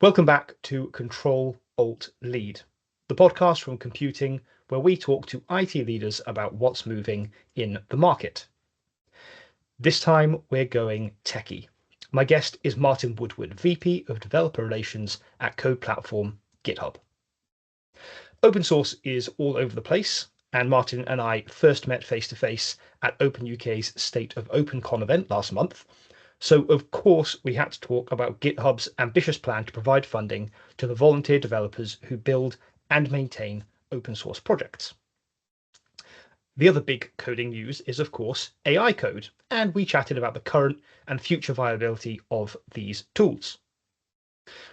Welcome back to Control Alt Lead, the podcast from computing where we talk to IT leaders about what's moving in the market. This time we're going techie. My guest is Martin Woodward, VP of Developer Relations at code platform GitHub. Open source is all over the place, and Martin and I first met face to face at Open UK's State of OpenCon event last month. So, of course, we had to talk about GitHub's ambitious plan to provide funding to the volunteer developers who build and maintain open source projects. The other big coding news is, of course, AI code, and we chatted about the current and future viability of these tools.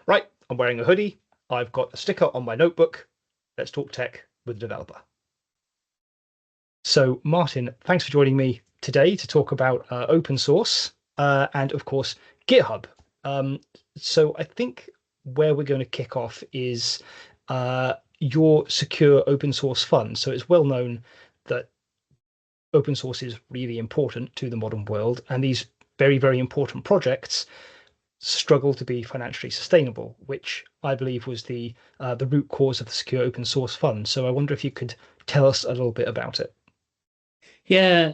Right, I'm wearing a hoodie, I've got a sticker on my notebook. Let's talk tech with the developer. So, Martin, thanks for joining me today to talk about open source and, of course, GitHub. So I think where we're going to kick off is your secure open source fund. So it's well known that open source is really important to the modern world, and these very, very important projects struggle to be financially sustainable, which I believe was the root cause of the secure open source fund. So I wonder if you could tell us a little bit about it. Yeah,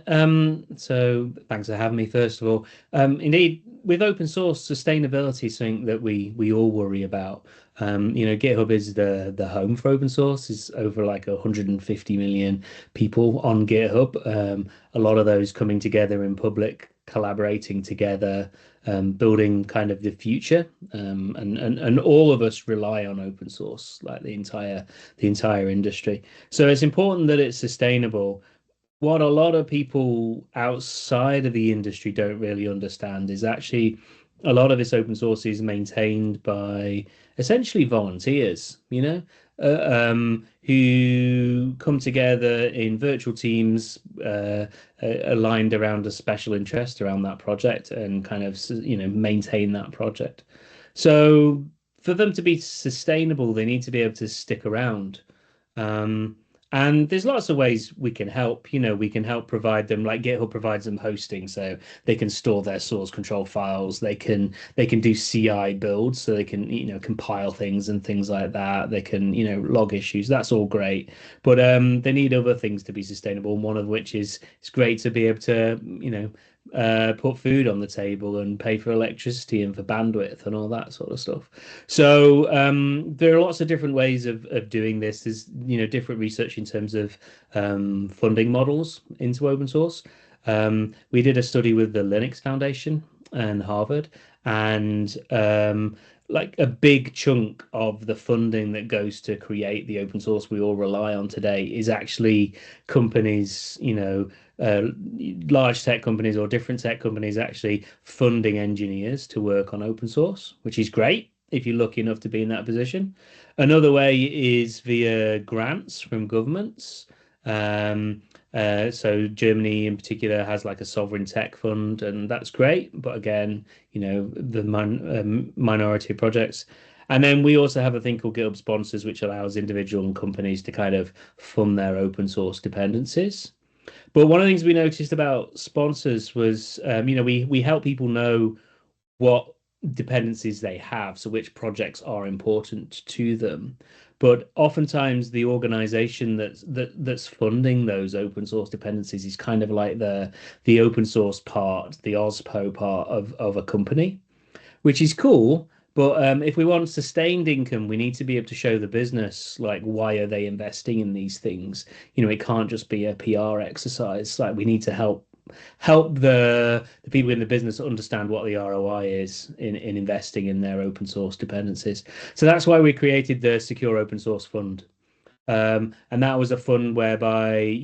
so thanks for having me, first of all. Indeed, with open source, sustainability is something that we all worry about. GitHub is the home for open source. Is over like 150 million people on GitHub. A lot of those coming together in public, collaborating together, building kind of the future. And all of us rely on open source, like the entire industry. So it's important that it's sustainable. What a lot of people outside of the industry don't really understand is actually a lot of this open source is maintained by essentially volunteers, who come together in virtual teams, aligned around a special interest around that project and kind of, maintain that project. So for them to be sustainable, they need to be able to stick around. Um, and there's lots of ways we can help. We can help provide them, like GitHub provides them hosting, so they can store their source control files. They can do CI builds, so they can compile things and things like that. They can log issues. That's all great, but they need other things to be sustainable. And one of which is it's great to be able to put food on the table and pay for electricity and for bandwidth and all that sort of stuff. So there are lots of different ways of doing this. There's different research in terms of funding models into open source. We did a study with the Linux Foundation and Harvard, and like a big chunk of the funding that goes to create the open source we all rely on today is actually companies, large tech companies or different tech companies actually funding engineers to work on open source, which is great if you're lucky enough to be in that position. Another way is via grants from governments. So Germany in particular has like a sovereign tech fund, and that's great. But again, the minority of projects. And then we also have a thing called GitHub Sponsors, which allows individual and companies to kind of fund their open source dependencies. But one of the things we noticed about sponsors was, we help people know what dependencies they have, so which projects are important to them. But oftentimes the organization that's funding those open source dependencies is kind of like the open source part, the OSPO part of a company, which is cool. But if we want sustained income, we need to be able to show the business, like, why are they investing in these things? It can't just be a PR exercise. Like, we need to help the people in the business understand what the ROI is in investing in their open source dependencies. So that's why we created the Secure Open Source Fund. And that was a fund whereby,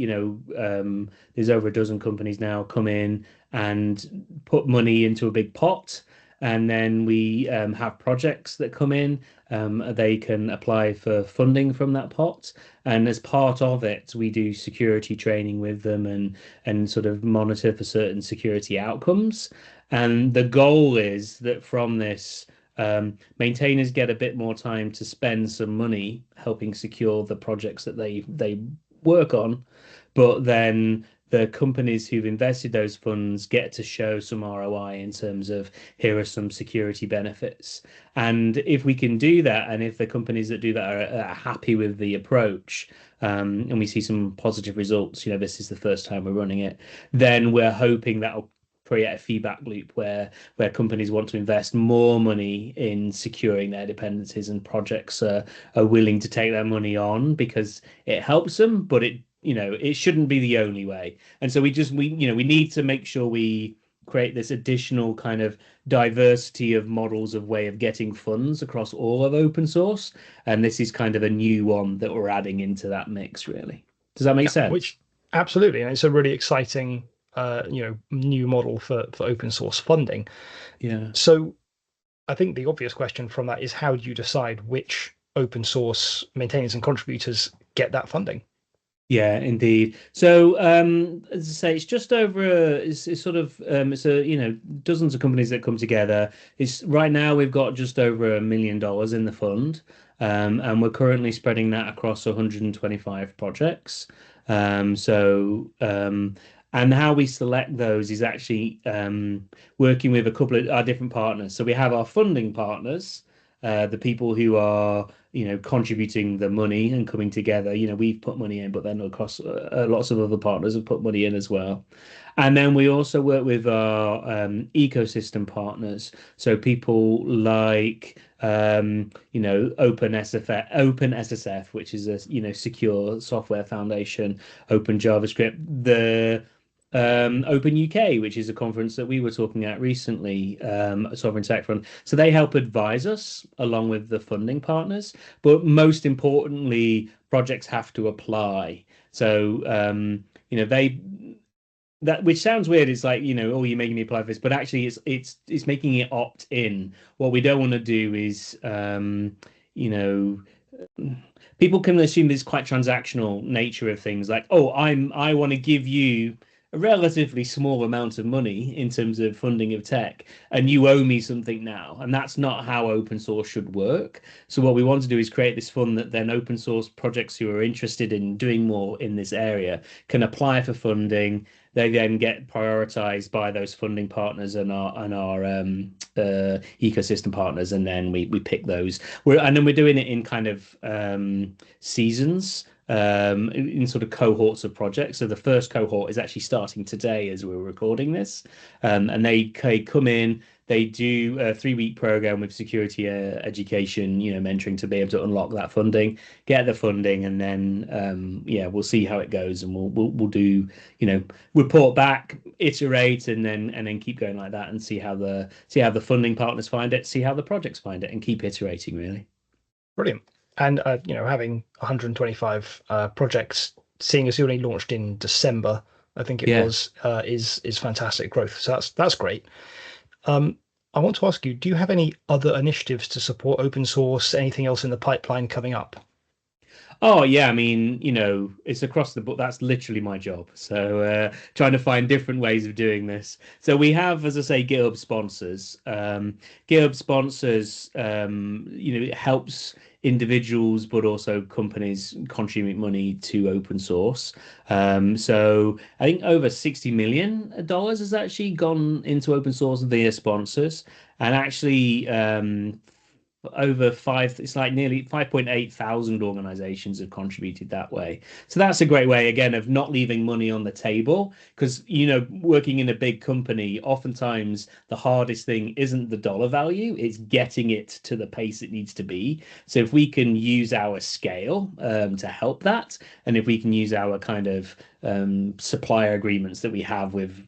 there's over a dozen companies now come in and put money into a big pot. And then we have projects that come in. They can apply for funding from that pot. And as part of it, we do security training with them and sort of monitor for certain security outcomes. And the goal is that from this, maintainers get a bit more time to spend some money helping secure the projects that they work on, but then the companies who've invested those funds get to show some ROI in terms of here are some security benefits. And if we can do that, and if the companies that do that are happy with the approach, and we see some positive results, this is the first time we're running it, then we're hoping that'll create a feedback loop where companies want to invest more money in securing their dependencies, and projects are willing to take that money on because it helps them, but it shouldn't be the only way. And so we need to make sure we create this additional kind of diversity of models of way of getting funds across all of open source. And this is kind of a new one that we're adding into that mix, really. Does that make sense? Which absolutely, and it's a really exciting new model for open source funding. Yeah. So I think the obvious question from that is, how do you decide which open source maintainers and contributors get that funding? Yeah, indeed. So, as I say, it's just over. It's sort of dozens of companies that come together. It's right now we've got just over $1 million in the fund, and we're currently spreading that across 125 projects. And how we select those is actually working with a couple of our different partners. So we have our funding partners, the people who are contributing the money and coming together. We've put money in, but then of course lots of other partners have put money in as well. And then we also work with our ecosystem partners, so people like OpenSSF, which is a secure software foundation, Open JavaScript, the Open UK, which is a conference that we were talking at recently, Sovereign Tech Fund. So they help advise us along with the funding partners, but most importantly, projects have to apply. So that, which sounds weird, it's like, oh, you're making me apply for this, but actually it's making it opt in. What we don't want to do is people can assume this quite transactional nature of things, like, oh, I want to give you a relatively small amount of money in terms of funding of tech, and you owe me something now. And that's not how open source should work. So what we want to do is create this fund that then open source projects who are interested in doing more in this area can apply for funding. They then get prioritized by those funding partners and our ecosystem partners, and then we pick those. And then we're doing it in kind of seasons, in sort of cohorts of projects. So the first cohort is actually starting today as we're recording this, and they come in. They do a 3-week program with security education, mentoring, to be able to unlock that funding, get the funding, and then we'll see how it goes, and we'll do report back, iterate, and then keep going like that, and see how the funding partners find it, see how the projects find it, and keep iterating, really. Brilliant. And having 125 projects, seeing as you only launched in December, I think it was, is fantastic growth. So that's great. I want to ask you, do you have any other initiatives to support open source? Anything else in the pipeline coming up? Oh yeah, I mean, it's across the book. That's literally my job. So trying to find different ways of doing this. So we have, as I say, GitHub sponsors. GitHub sponsors, it helps individuals, but also companies contribute money to open source. So I think over $60 million has actually gone into open source via sponsors, and actually it's like nearly 5.8 thousand organizations have contributed that way. So that's a great way, again, of not leaving money on the table, because working in a big company, oftentimes the hardest thing isn't the dollar value, it's getting it to the pace it needs to be. So if we can use our scale to help that, and if we can use our kind of supplier agreements that we have with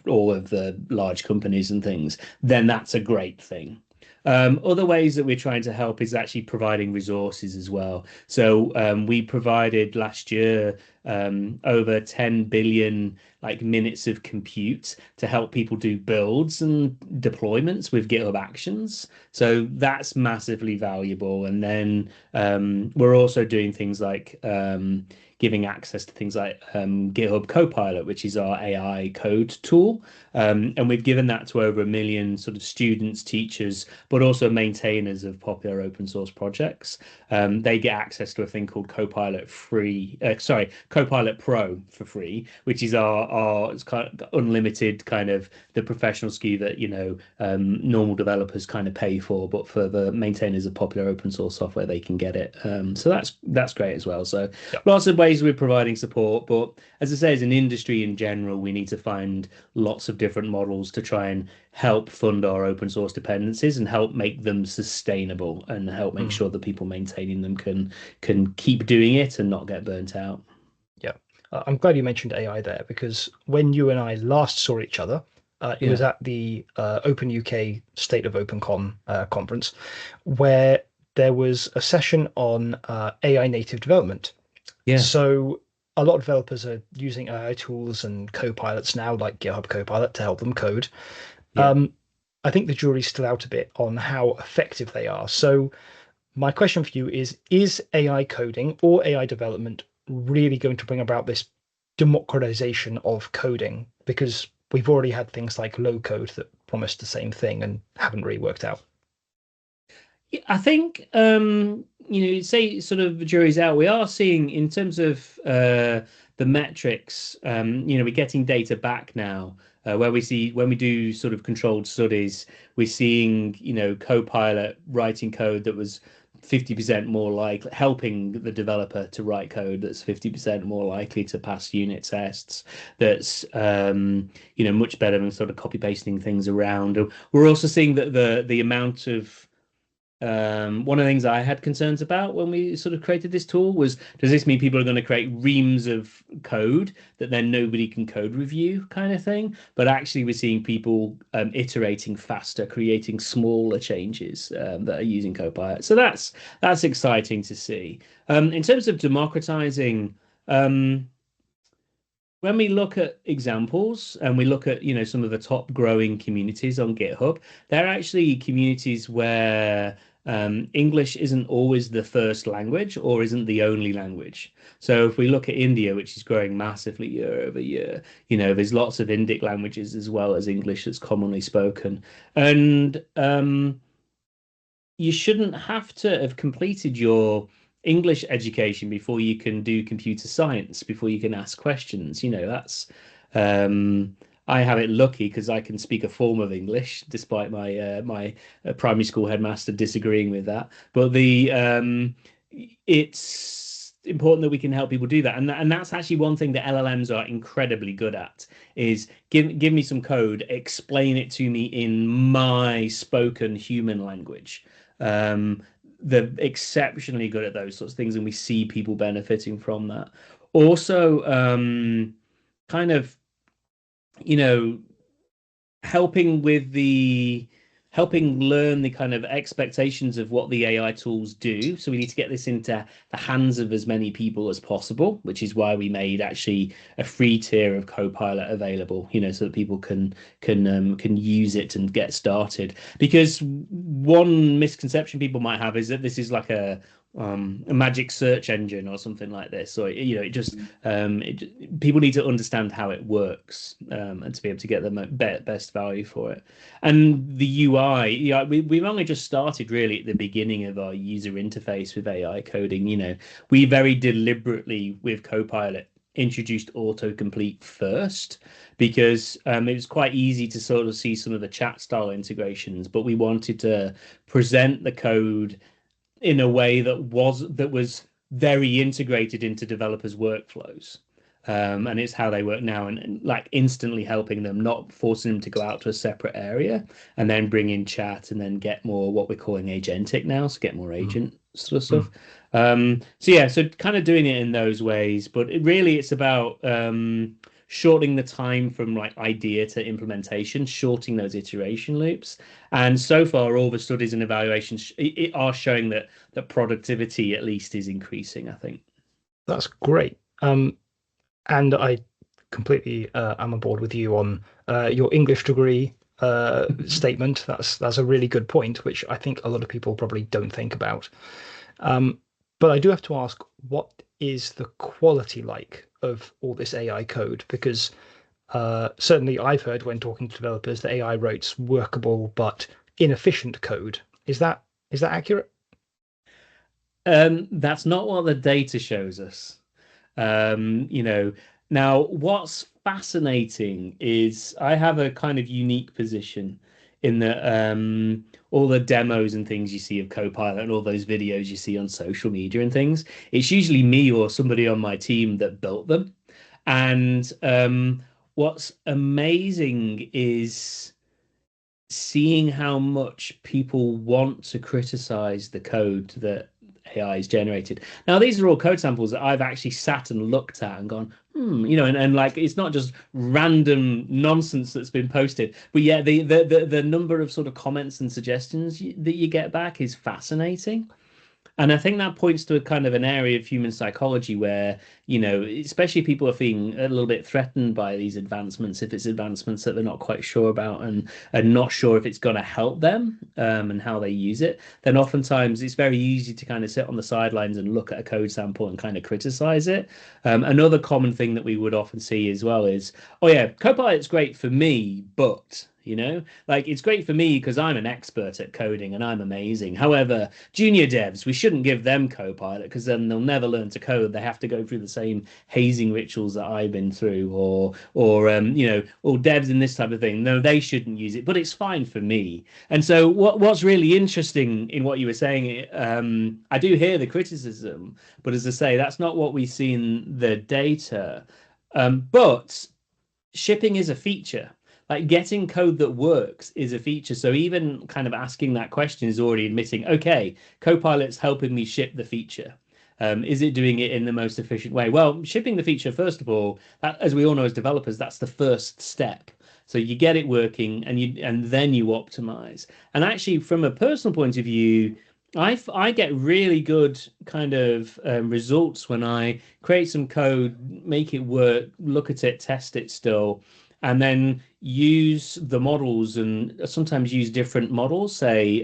all of the large companies and things, then that's a great thing. Other ways that we're trying to help is actually providing resources as well. So we provided last year over 10 billion minutes of compute to help people do builds and deployments with GitHub Actions. So that's massively valuable. And then we're also doing things like giving access to things like GitHub Copilot, which is our AI code tool. And we've given that to over 1 million sort of students, teachers, but also maintainers of popular open source projects. They get access to a thing called Copilot Pro for free, which is our it's kind of unlimited kind of the professional SKU that normal developers kind of pay for, but for the maintainers of popular open source software they can get it. So that's great as well. So lots of ways we're providing support, but as I say, as an industry in general, we need to find lots of different models to try and help fund our open source dependencies and help make them sustainable and help make sure that people maintaining them can keep doing it and not get burnt out. Yeah, I'm glad you mentioned AI there, because when you and I last saw each other, it was at the Open UK State of OpenCon conference, where there was a session on AI native development. Yeah. So a lot of developers are using AI tools and copilots now, like GitHub Copilot, to help them code. Yeah. I think the jury's still out a bit on how effective they are. So my question for you is AI coding or AI development really going to bring about this democratization of coding? Because we've already had things like low code that promised the same thing and haven't really worked out. I think say sort of the jury's out. We are seeing in terms of the metrics, we're getting data back now where we see when we do sort of controlled studies, we're seeing Copilot writing code that was 50% more likely, helping the developer to write code that's 50% more likely to pass unit tests. That's much better than sort of copy pasting things around. We're also seeing that the amount of one of the things I had concerns about when we sort of created this tool was, does this mean people are going to create reams of code that then nobody can code review kind of thing? But actually, we're seeing people iterating faster, creating smaller changes that are using Copilot. So that's exciting to see. In terms of democratizing, when we look at examples and we look at some of the top growing communities on GitHub, they're actually communities where English isn't always the first language or isn't the only language. So if we look at India, which is growing massively year over year, there's lots of Indic languages as well as English that's commonly spoken. And you shouldn't have to have completed your English education before you can do computer science, before you can ask questions. That's I have it lucky because I can speak a form of English, despite my primary school headmaster disagreeing with that. But it's important that we can help people do that, and that's actually one thing that LLMs are incredibly good at, is give me some code, explain it to me in my spoken human language. They're exceptionally good at those sorts of things, and we see people benefiting from that. Also, kind of, helping learn the kind of expectations of what the AI tools do. So we need to get this into the hands of as many people as possible, which is why we made actually a free tier of Copilot available, so that people can use it and get started. Because one misconception people might have is that this is like a magic search engine or something like this, or people need to understand how it works and to be able to get the best value for it. And the UI, we've only just started really at the beginning of our user interface with AI coding. We very deliberately with Copilot introduced autocomplete first, because it was quite easy to sort of see some of the chat style integrations, but we wanted to present the code in a way that was very integrated into developers' workflows. And it's how they work now, and like instantly helping them, not forcing them to go out to a separate area and then bring in chat and then get more what we're calling agentic now, so get more agent sort of stuff. So kind of doing it in those ways, but it's about shortening the time from like idea to implementation, shortening those iteration loops. And so far, all the studies and evaluations are showing that productivity at least is increasing, I think. That's great. And I completely am on board with you on your English degree statement. That's a really good point, which I think a lot of people probably don't think about. But I do have to ask, what is the quality like of all this AI code? Because certainly I've heard when talking to developers that AI writes workable but inefficient code. Is that accurate? That's not what the data shows us. You know, now what's fascinating is I have a kind of unique position in that all the demos and things you see of Copilot and all those videos you see on social media and things, it's usually me or somebody on my team that built them. And what's amazing is seeing how much people want to criticize the code that AI is generated. Now, these are all code samples that I've actually sat and looked at and gone, and like it's not just random nonsense that's been posted, but yeah, the number of sort of comments and suggestions that you get back is fascinating. And I think that points to a kind of an area of human psychology where, especially people are feeling a little bit threatened by these advancements, if it's advancements that they're not quite sure about and not sure if it's going to help them and how they use it, then oftentimes it's very easy to kind of sit on the sidelines and look at a code sample and kind of criticize it. Another common thing that we would often see as well is, oh yeah, Copilot's great for me, but like it's great for me because I'm an expert at coding and I'm amazing. However, junior devs, we shouldn't give them Copilot because then they'll never learn to code. They have to go through the same hazing rituals that I've been through, or devs in this type of thing. No, they shouldn't use it, but it's fine for me. And so, what's really interesting in what you were saying, I do hear the criticism, but as I say, that's not what we see in the data. But shipping is a feature. Like getting code that works is a feature. So even kind of asking that question is already admitting, okay, Copilot's helping me ship the feature. Is it doing it in the most efficient way? Well, shipping the feature, first of all, as we all know as developers, that's the first step. So you get it working and then you optimize. And actually, from a personal point of view, I get really good kind of results when I create some code, make it work, look at it, test it still, and then use the models and sometimes use different models, say,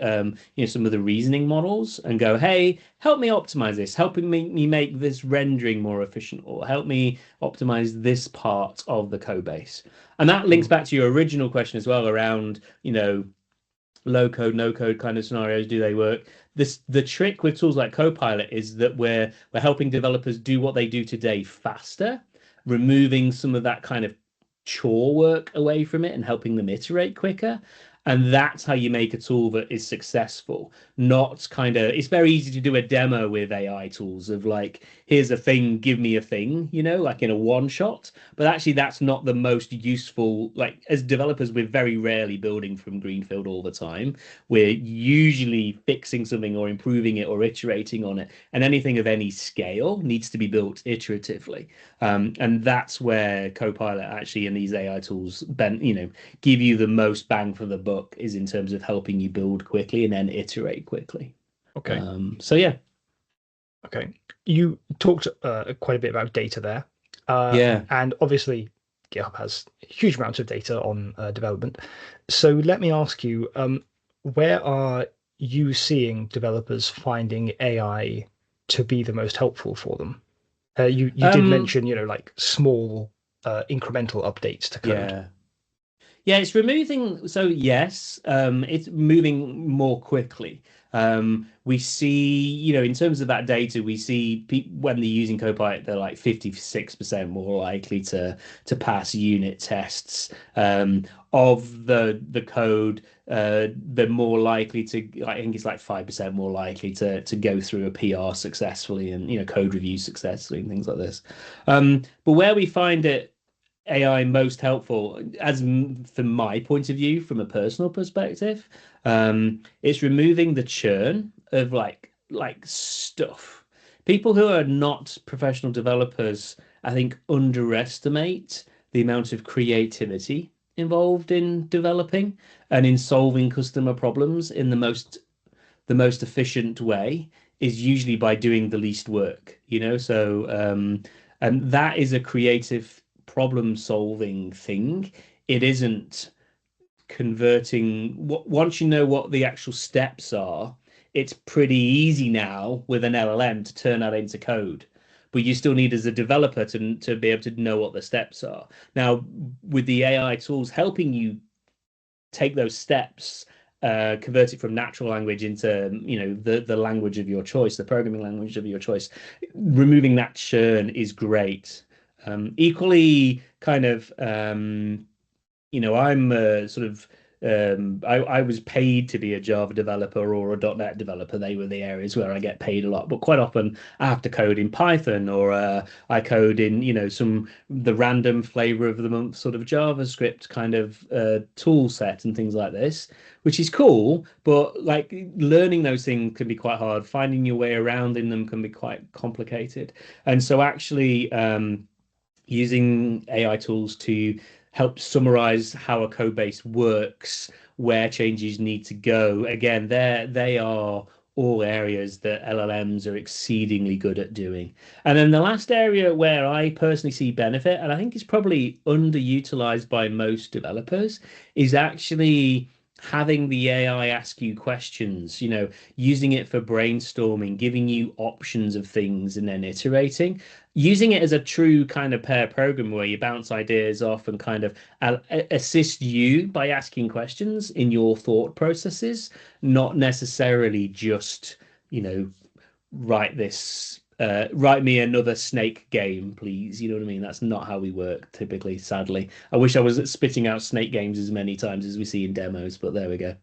some of the reasoning models and go, hey, help me optimize this, helping me make this rendering more efficient, or help me optimize this part of the code base. And that links back to your original question as well around, low code, no code kind of scenarios. Do they work? The trick with tools like Copilot is that we're helping developers do what they do today faster, removing some of that kind of chore work away from it and helping them iterate quicker. And that's how you make a tool that is successful. Not kind of, it's very easy to do a demo with AI tools of like, here's a thing, give me a thing, like in a one shot. But actually, that's not the most useful. Like, as developers, we're very rarely building from greenfield all the time. We're usually fixing something or improving it or iterating on it. And anything of any scale needs to be built iteratively. And that's where Copilot actually and these AI tools, give you the most bang for the buck, is in terms of helping you build quickly and then iterate quickly. Okay. So yeah. Okay. You talked quite a bit about data there. Yeah. And obviously, GitHub has huge amounts of data on development. So let me ask you, where are you seeing developers finding AI to be the most helpful for them? You did mention, like small incremental updates to code. Yeah. Yeah, it's removing. So yes, it's moving more quickly. We see, in terms of that data, we see when they're using Copilot, they're like 56% more likely to pass unit tests. Of the code, they're more likely to. I think it's like 5% more likely to go through a PR successfully and code review successfully and things like this. But where we find it AI most helpful, as from my point of view, from a personal perspective, it's removing the churn of like stuff. People who are not professional developers, I think, underestimate the amount of creativity involved in developing and in solving customer problems in the most efficient way is usually by doing the least work. So and that is a creative problem solving thing. It isn't converting once you know what the actual steps are, it's pretty easy now with an LLM to turn that into code. But you still need as a developer to be able to know what the steps are. Now, with the AI tools helping you take those steps convert it from natural language into, the language of your choice, the programming language of your choice. Removing that churn is great. Equally, kind of, I'm sort of I was paid to be a Java developer or a .NET developer. They were the areas where I get paid a lot. But quite often I have to code in Python, or I code in, the random flavor of the month sort of JavaScript kind of tool set and things like this, which is cool. But like learning those things can be quite hard. Finding your way around in them can be quite complicated. And so actually using AI tools to help summarize how a code base works, where changes need to go. Again, they are all areas that LLMs are exceedingly good at doing. And then the last area where I personally see benefit, and I think is probably underutilized by most developers, is actually having the AI ask you questions, using it for brainstorming, giving you options of things and then iterating, using it as a true kind of pair program where you bounce ideas off and kind of assist you by asking questions in your thought processes, not necessarily just, write this write me another snake game, please. You know what I mean? That's not how we work typically, sadly. I wish I was spitting out snake games as many times as we see in demos, but there we go.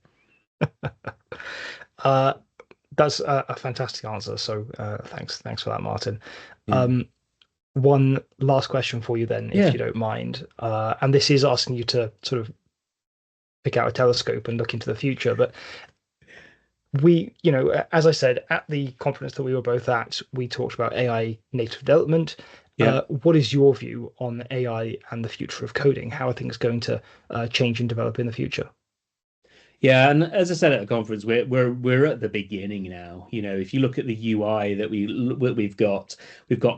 Uh, that's a fantastic answer. So thanks for that, Martin. Yeah. One last question for you then, if Yeah. you don't mind. And this is asking you to sort of pick out a telescope and look into the future. But we, as I said, at the conference that we were both at, we talked about AI native development. Yeah. What is your view on AI and the future of coding? How are things going to change and develop in the future? Yeah, and as I said at the conference, we're at the beginning now. If you look at the UI that we've got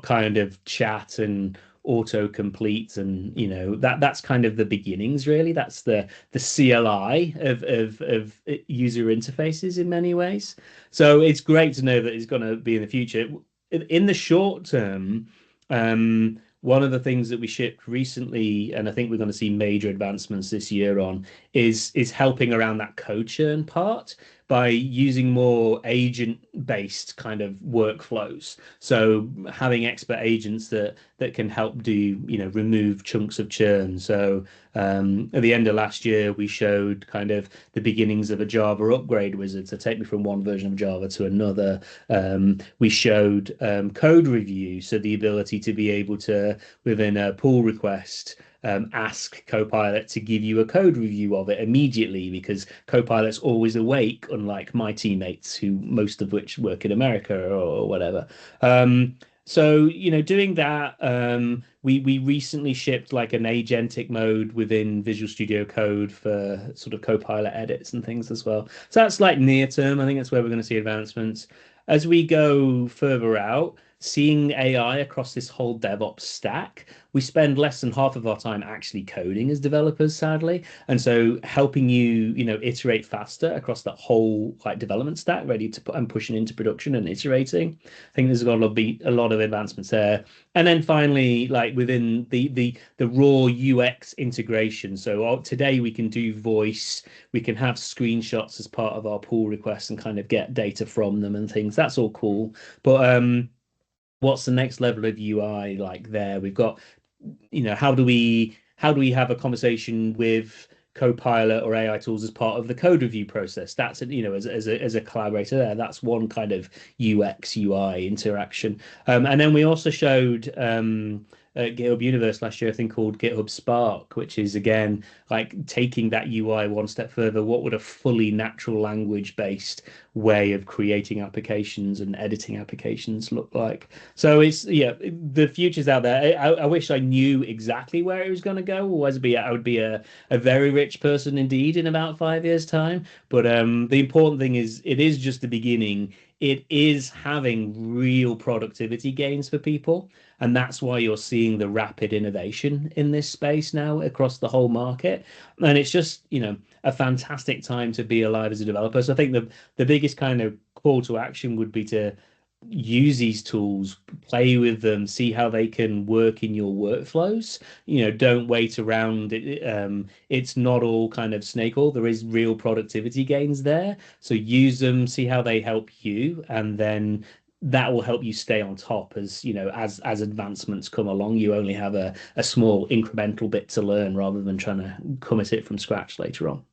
kind of chat and autocomplete, and that's kind of the beginnings, really. That's the CLI of user interfaces in many ways. So it's great to know that it's going to be in the future. In the short term, one of the things that we shipped recently, and I think we're going to see major advancements this year on, is helping around that code churn part by using more agent-based kind of workflows. So having expert agents that can help do, remove chunks of churn. So at the end of last year, we showed kind of the beginnings of a Java upgrade wizard to take me from one version of Java to another. We showed code review, so the ability to be able to, within a pull request, ask Copilot to give you a code review of it immediately, because Copilot's always awake, unlike my teammates, who most of which work in America or whatever. So, doing that, we recently shipped like an agentic mode within Visual Studio Code for sort of Copilot edits and things as well. So that's like near term. I think that's where we're going to see advancements. As we go further out, seeing AI across this whole DevOps stack, we spend less than half of our time actually coding as developers, sadly. And so helping you, iterate faster across that whole like development stack, ready to put and pushing into production and iterating. I think there's got to be a lot of advancements there. And then finally, like within the raw UX integration. So today we can do voice, we can have screenshots as part of our pull requests and kind of get data from them and things. That's all cool. But what's the next level of UI like there? We've got, how do we have a conversation with Copilot or AI tools as part of the code review process? That's as a collaborator there. That's one kind of UX UI interaction. And then we also showed at GitHub Universe last year, a thing called GitHub Spark, which is again like taking that UI one step further. What would a fully natural language based way of creating applications and editing applications look like? So the future's out there. I wish I knew exactly where it was going to go. I would be a very rich person indeed in about 5 years' time. But the important thing is it is just the beginning. It is having real productivity gains for people. And that's why you're seeing the rapid innovation in this space now across the whole market. And it's just, a fantastic time to be alive as a developer. So I think the biggest kind of call to action would be to use these tools, play with them, see how they can work in your workflows. Don't wait around. It's not all kind of snake oil. There is real productivity gains there. So use them, see how they help you, and then that will help you stay on top as advancements come along. You only have a small incremental bit to learn rather than trying to come at it from scratch later on.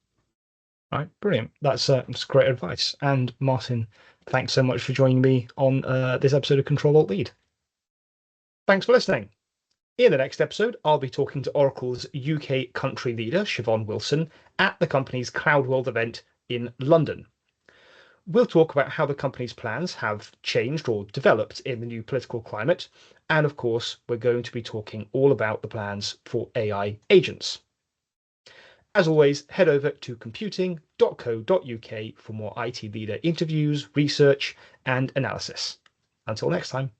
All right, brilliant. That's great advice. And Martin, thanks so much for joining me on this episode of Control Alt Lead. Thanks for listening. In the next episode, I'll be talking to Oracle's UK country leader, Siobhan Wilson, at the company's Cloud World event in London. We'll talk about how the company's plans have changed or developed in the new political climate. And of course, we're going to be talking all about the plans for AI agents. As always, head over to computing.co.uk for more IT leader interviews, research, and analysis. Until next time.